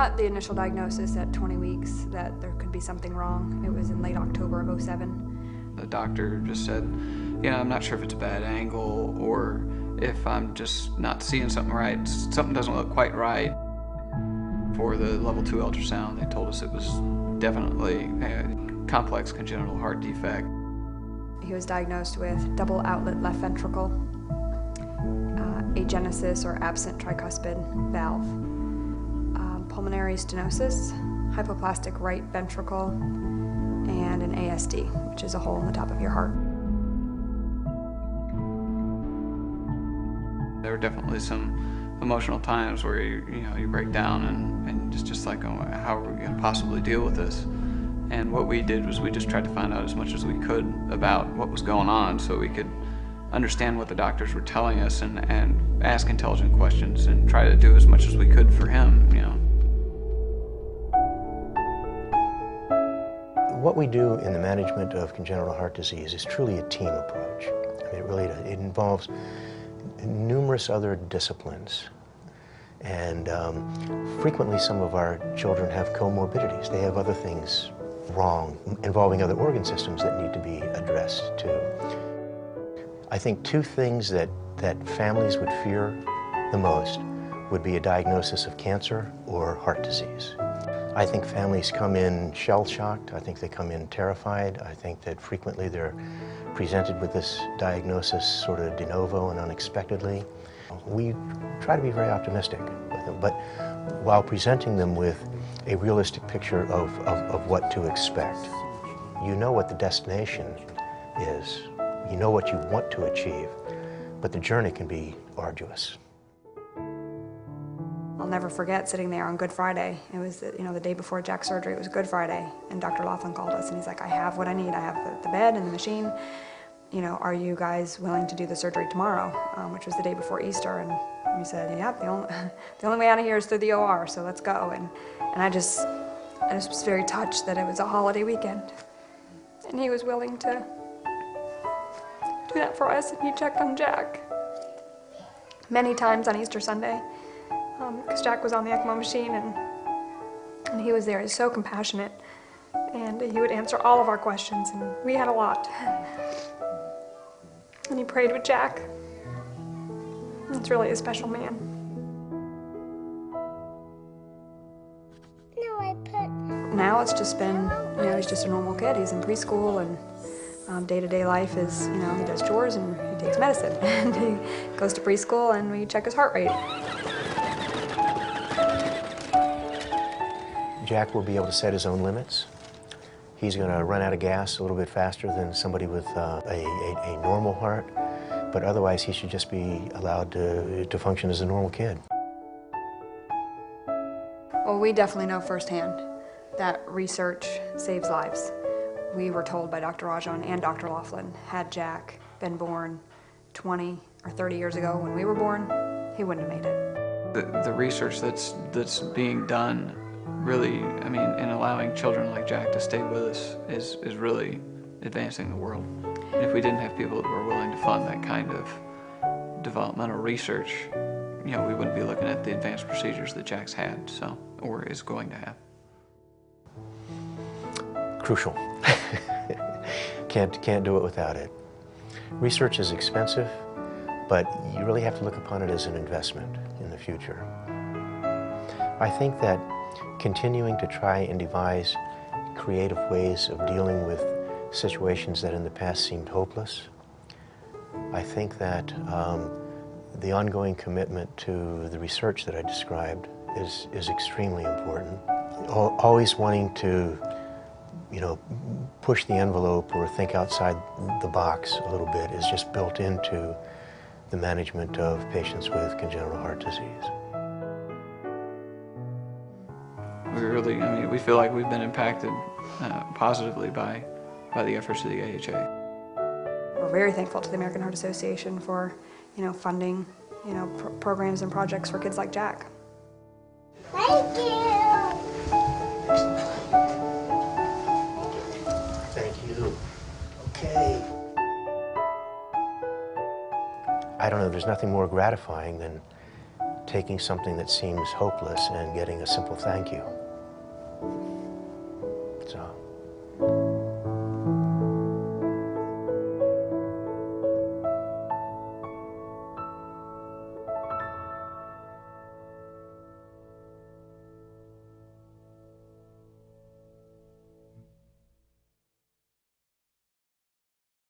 got the initial diagnosis at 20 weeks that there could be something wrong. It was in late October of '07. The doctor just said, I'm not sure if it's a bad angle or if I'm just not seeing something right. Something doesn't look quite right. For the level 2 ultrasound, they told us it was definitely a complex congenital heart defect. He was diagnosed with double outlet left ventricle, agenesis or absent tricuspid valve, pulmonary stenosis, hypoplastic right ventricle, and an ASD, which is a hole in the top of your heart. There were definitely some emotional times where you break down and just like, oh, how are we going to possibly deal with this? And what we did was we just tried to find out as much as we could about what was going on so we could understand what the doctors were telling us and ask intelligent questions and try to do as much as we could for him, What we do in the management of congenital heart disease is truly a team approach. I mean, it involves numerous other disciplines. And frequently some of our children have comorbidities. They have other things wrong involving other organ systems that need to be addressed too. I think two things that families would fear the most would be a diagnosis of cancer or heart disease. I think families come in shell-shocked. I think they come in terrified. I think that frequently they're presented with this diagnosis sort of de novo and unexpectedly. We try to be very optimistic with them, but while presenting them with a realistic picture of what to expect. You know what the destination is. You know what you want to achieve, but the journey can be arduous. I'll never forget sitting there on Good Friday. It was the day before Jack's surgery. It was Good Friday, and Dr. Laughlin called us, and he's like, I have what I need. I have the bed and the machine. Are you guys willing to do the surgery tomorrow? Which was the day before Easter, and we said, yeah, the only way out of here is through the OR, so let's go. And I just was very touched that it was a holiday weekend, and he was willing to do that for us, and he checked on Jack many times on Easter Sunday, because Jack was on the ECMO machine, and he was there. He's so compassionate, and he would answer all of our questions, and we had a lot. And he prayed with Jack. It's really a special man. Now it's just been, he's just a normal kid. He's in preschool, and day-to-day life is, he does chores and he takes medicine. And he goes to preschool and we check his heart rate. Jack will be able to set his own limits. He's going to run out of gas a little bit faster than somebody with a normal heart, but otherwise he should just be allowed to function as a normal kid. Well, we definitely know firsthand that research saves lives. We were told by Dr. Rajan and Dr. Laughlin, had Jack been born 20 or 30 years ago when we were born, he wouldn't have made it. The research that's being done really, in allowing children like Jack to stay with us is really advancing the world. And if we didn't have people that were willing to fund that kind of developmental research, we wouldn't be looking at the advanced procedures that Jack's had, or is going to have. Crucial. Can't do it without it. Research is expensive, but you really have to look upon it as an investment in the future. I think that continuing to try and devise creative ways of dealing with situations that in the past seemed hopeless, I think that the ongoing commitment to the research that I described is extremely important. Always wanting to, push the envelope or think outside the box a little bit is just built into the management of patients with congenital heart disease. We feel like we've been impacted positively by the efforts of the AHA. We're very thankful to the American Heart Association for, funding, programs and projects for kids like Jack. Thank you. Thank you. Okay. I don't know, there's nothing more gratifying than taking something that seems hopeless and getting a simple thank you. So.